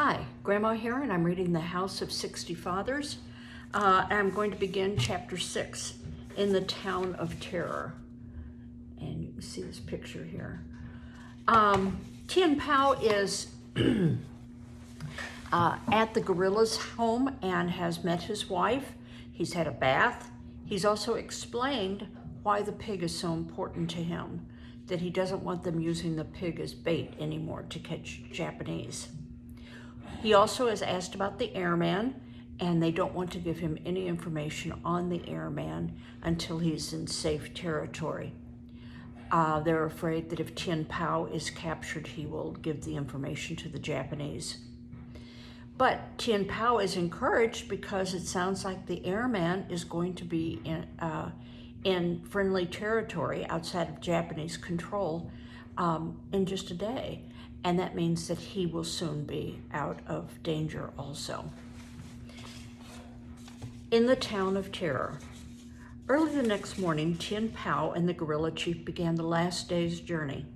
Hi, Grandma here, and I'm reading The House of 60 Fathers. I'm going to begin chapter 6, In the Town of Terror. And you can see this picture here. Tien Pao is at the guerrilla's home and has met his wife. He's had a bath. He's also explained why the pig is so important to him, that he doesn't want them using the pig as bait anymore to catch Japanese. He also is asked about the airman, and they don't want to give him any information on the airman until he's in safe territory. They're afraid that if Tien Pao is captured, he will give the information to the Japanese. But Tien Pao is encouraged because it sounds like the airman is going to be in friendly territory outside of Japanese control in just a day. And that means that he will soon be out of danger also. In the Town of Terror. Early the next morning, Tien Pao and the guerrilla chief began the last day's journey.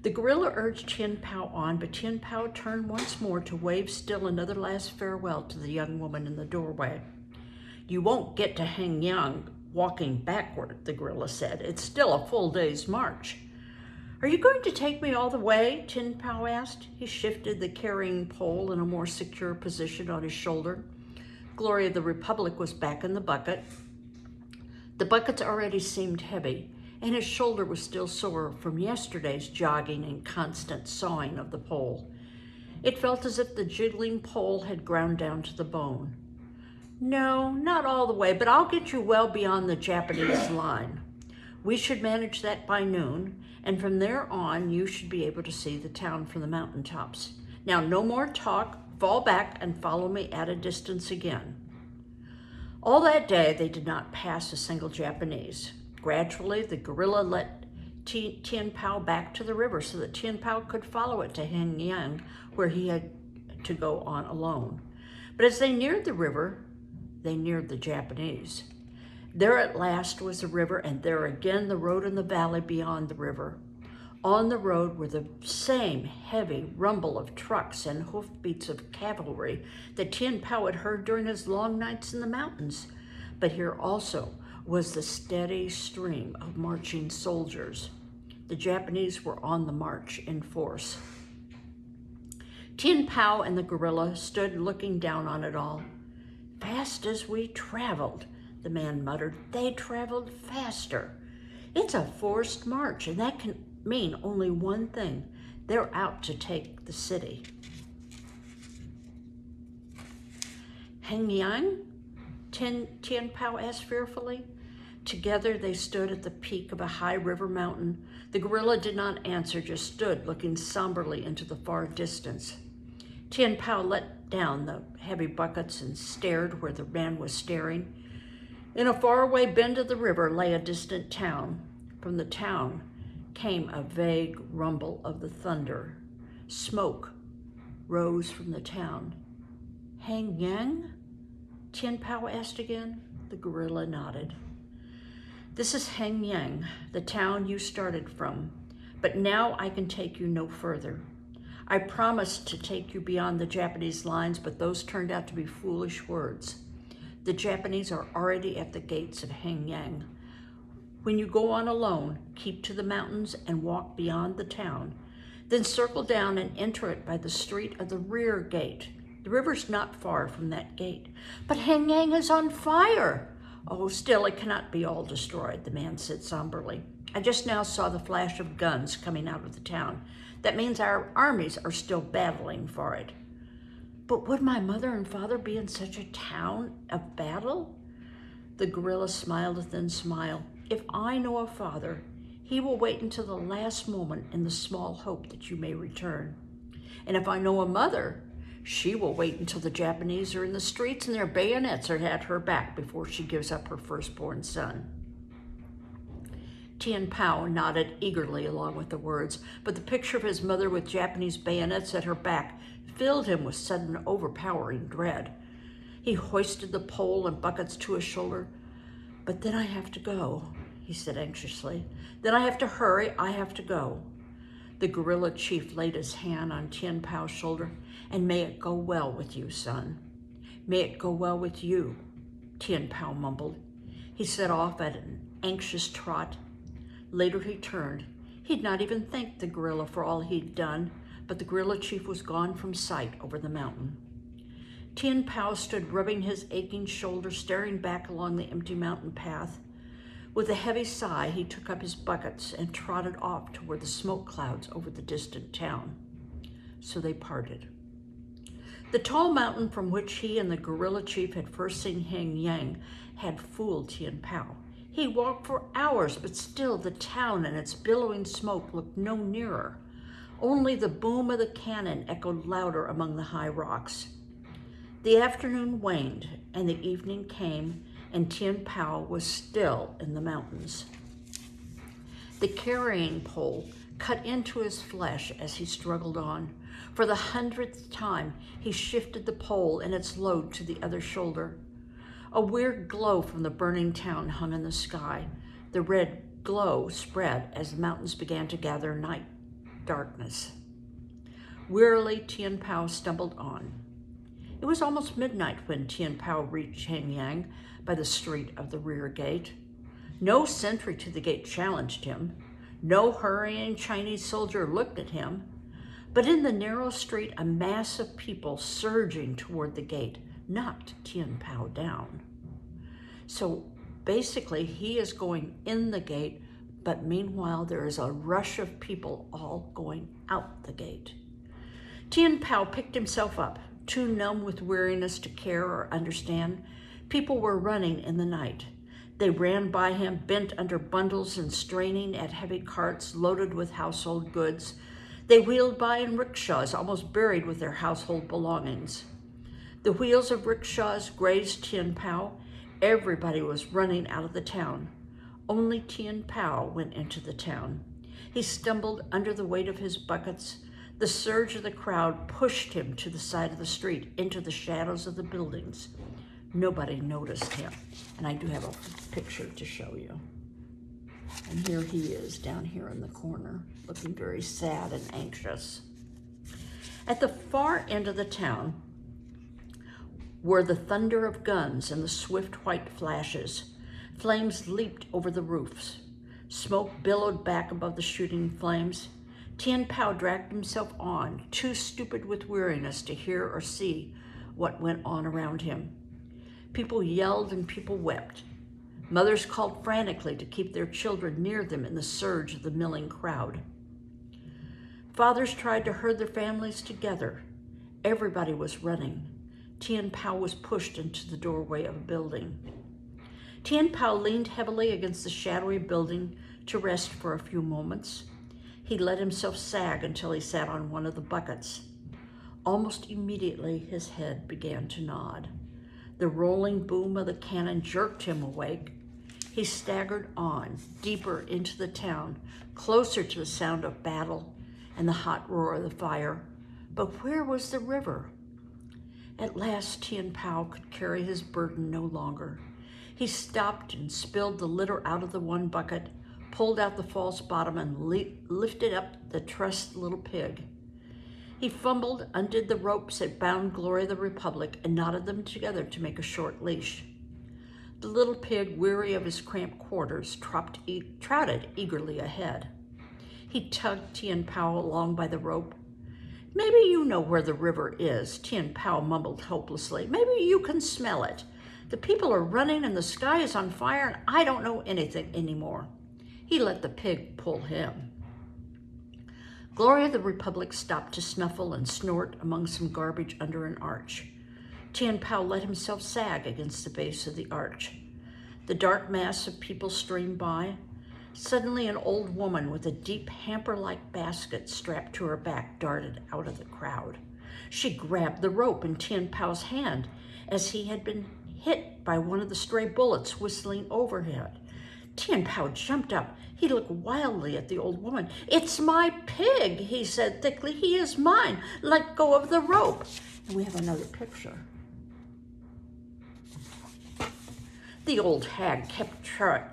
The guerrilla urged Tien Pao on, but Tien Pao turned once more to wave still another last farewell to the young woman in the doorway. "You won't get to Hengyang walking backward," the guerrilla said. "It's still a full day's march." "Are you going to take me all the way?" Tien Pao asked. He shifted the carrying pole in a more secure position on his shoulder. Glory of the Republic was back in the bucket. The buckets already seemed heavy, and his shoulder was still sore from yesterday's jogging and constant sawing of the pole. It felt as if the jiggling pole had ground down to the bone. "No, not all the way, but I'll get you well beyond the Japanese line. We should manage that by noon, and from there on, you should be able to see the town from the mountaintops. Now, no more talk. Fall back and follow me at a distance again." All that day, they did not pass a single Japanese. Gradually, the guerrilla led Tien Pao back to the river so that Tien Pao could follow it to Hengyang, where he had to go on alone. But as they neared the river, they neared the Japanese. There at last was the river, and there again the road in the valley beyond the river. On the road were the same heavy rumble of trucks and hoofbeats of cavalry that Tien Pao had heard during his long nights in the mountains. But here also was the steady stream of marching soldiers. The Japanese were on the march in force. Tien Pao and the guerrilla stood looking down on it all. "Fast as we traveled," the man muttered. "They traveled faster. It's a forced march, and that can mean only one thing. They're out to take the city." "Hengyang?" Tien Pao asked fearfully. Together they stood at the peak of a high river mountain. The guerrilla did not answer, just stood looking somberly into the far distance. Tien Pao let down the heavy buckets and stared where the man was staring. In a faraway bend of the river lay a distant town. From the town came a vague rumble of the thunder. Smoke rose from the town. "Hengyang?" Tien Pao asked again. The guerrilla nodded. "This is Hengyang, the town you started from, but now I can take you no further. I promised to take you beyond the Japanese lines, but those turned out to be foolish words. The Japanese are already at the gates of Hengyang. When you go on alone, keep to the mountains and walk beyond the town. Then circle down and enter it by the street of the rear gate. The river's not far from that gate." "But Hengyang is on fire." "Oh, still, it cannot be all destroyed," the man said somberly. "I just now saw the flash of guns coming out of the town. That means our armies are still battling for it." "But would my mother and father be in such a town of battle?" The guerrilla smiled a thin smile. "If I know a father, he will wait until the last moment in the small hope that you may return. And if I know a mother, she will wait until the Japanese are in the streets and their bayonets are at her back before she gives up her firstborn son." Tien Pao nodded eagerly along with the words, but the picture of his mother with Japanese bayonets at her back filled him with sudden overpowering dread. He hoisted the pole and buckets to his shoulder. "But then I have to go," he said anxiously. "Then I have to hurry. I have to go." The guerrilla chief laid his hand on Tien Pao's shoulder. "And may it go well with you, son." "May it go well with you," Tien Pao mumbled. He set off at an anxious trot. Later he turned. He'd not even thanked the guerrilla for all he'd done, but the guerrilla chief was gone from sight over the mountain. Tien Pao stood rubbing his aching shoulder, staring back along the empty mountain path. With a heavy sigh, he took up his buckets and trotted off toward the smoke clouds over the distant town. So they parted. The tall mountain from which he and the guerrilla chief had first seen Hengyang had fooled Tien Pao. He walked for hours, but still the town and its billowing smoke looked no nearer. Only the boom of the cannon echoed louder among the high rocks. The afternoon waned, and the evening came, and Tien Pao was still in the mountains. The carrying pole cut into his flesh as he struggled on. For the 100th time, he shifted the pole and its load to the other shoulder. A weird glow from the burning town hung in the sky. The red glow spread as the mountains began to gather night darkness. Wearily, Tien Pao stumbled on. It was almost midnight when Tien Pao reached Hengyang by the street of the rear gate. No sentry to the gate challenged him. No hurrying Chinese soldier looked at him. But in the narrow street, a mass of people surging toward the gate knocked Tien Pao down. So basically, he is going in the gate, but meanwhile, there is a rush of people all going out the gate. Tien Pao picked himself up, too numb with weariness to care or understand. People were running in the night. They ran by him, bent under bundles and straining at heavy carts loaded with household goods. They wheeled by in rickshaws, almost buried with their household belongings. The wheels of rickshaws grazed Tien Pao. Everybody was running out of the town. Only Tien Pao went into the town. He stumbled under the weight of his buckets. The surge of the crowd pushed him to the side of the street, into the shadows of the buildings. Nobody noticed him. And I do have a picture to show you. And here he is down here in the corner, looking very sad and anxious. At the far end of the town were the thunder of guns and the swift white flashes. Flames leaped over the roofs. Smoke billowed back above the shooting flames. Tien Pao dragged himself on, too stupid with weariness to hear or see what went on around him. People yelled and people wept. Mothers called frantically to keep their children near them in the surge of the milling crowd. Fathers tried to herd their families together. Everybody was running. Tien Pao was pushed into the doorway of a building. Tien Pao leaned heavily against the shadowy building to rest for a few moments. He let himself sag until he sat on one of the buckets. Almost immediately, his head began to nod. The rolling boom of the cannon jerked him awake. He staggered on, deeper into the town, closer to the sound of battle and the hot roar of the fire. But where was the river? At last, Tien Pao could carry his burden no longer. He stopped and spilled the litter out of the one bucket, pulled out the false bottom, and lifted up the trussed little pig. He fumbled, undid the ropes that bound Glory of the Republic, and knotted them together to make a short leash. The little pig, weary of his cramped quarters, trotted eagerly ahead. He tugged Tien Pao along by the rope. "Maybe you know where the river is," Tien Pao mumbled hopelessly. "Maybe you can smell it. The people are running and the sky is on fire and I don't know anything anymore." He let the pig pull him. Glory of the Republic stopped to snuffle and snort among some garbage under an arch. Tien Pao let himself sag against the base of the arch. The dark mass of people streamed by. Suddenly, an old woman with a deep hamper-like basket strapped to her back darted out of the crowd. She grabbed the rope in Tien Pao's hand as he had been hit by one of the stray bullets whistling overhead. Tien Pao jumped up. He looked wildly at the old woman. "It's my pig," he said thickly. "He is mine. Let go of the rope." And we have another picture. The old hag kept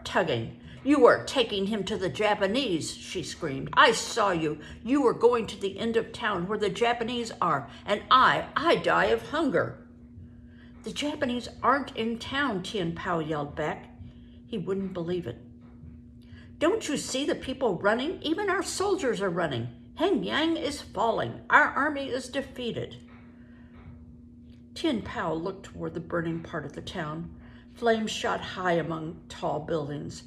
tugging. You are taking him to the Japanese, she screamed. I saw you. You were going to the end of town where the Japanese are, and I die of hunger. The Japanese aren't in town, Tien Pao yelled back. He wouldn't believe it. Don't you see the people running? Even our soldiers are running. Hengyang is falling. Our army is defeated. Tien Pao looked toward the burning part of the town. Flames shot high among tall buildings.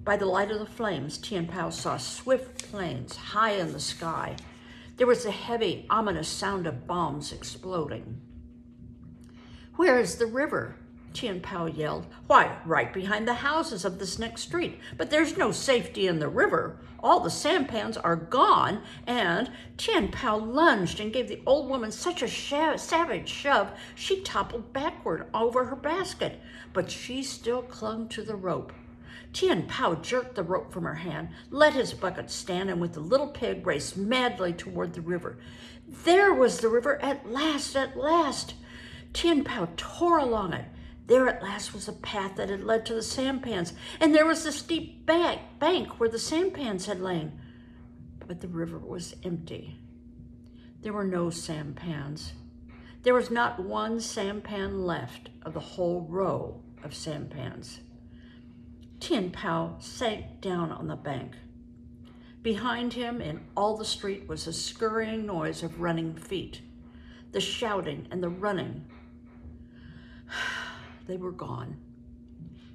By the light of the flames, Tien Pao saw swift planes high in the sky. There was a heavy, ominous sound of bombs exploding. Where is the river? Tien Pao yelled. Why, right behind the houses of this next street. But there's no safety in the river. All the sampans are gone, and Tien Pao lunged and gave the old woman such a savage shove, she toppled backward over her basket, but she still clung to the rope. Tien Pao jerked the rope from her hand, let his bucket stand, and with the little pig raced madly toward the river. There was the river at last, at last. Tien Pao tore along it. There at last was a path that had led to the sampans, and there was the steep bank where the sampans had lain. But the river was empty. There were no sampans. There was not one sampan left of the whole row of sampans. Tien Pao sank down on the bank. Behind him in all the street was a scurrying noise of running feet, the shouting and the running. They were gone,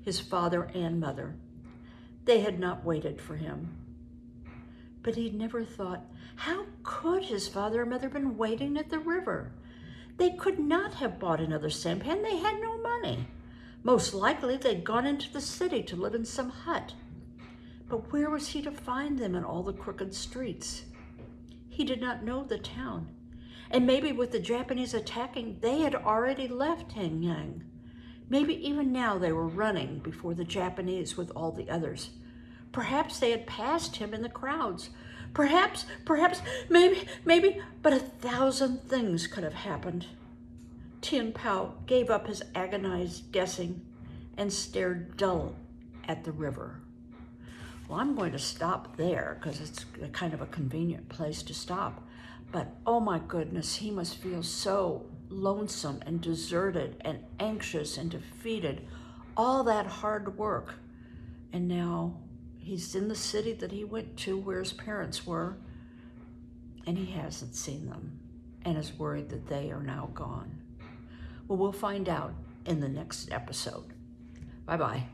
his father and mother. They had not waited for him. But he'd never thought, how could his father and mother have been waiting at the river? They could not have bought another sampan. They had no money. Most likely they'd gone into the city to live in some hut. But where was he to find them in all the crooked streets? He did not know the town. And maybe with the Japanese attacking, they had already left Hengyang. Maybe even now they were running before the Japanese with all the others. Perhaps they had passed him in the crowds. Perhaps, maybe, but 1,000 things could have happened. Tien Pao gave up his agonized guessing and stared dull at the river. Well, I'm going to stop there because it's kind of a convenient place to stop. But oh my goodness, he must feel so lonesome and deserted and anxious and defeated. All that hard work. And now he's in the city that he went to where his parents were, and he hasn't seen them and is worried that they are now gone. Well, we'll find out in the next episode. Bye-bye.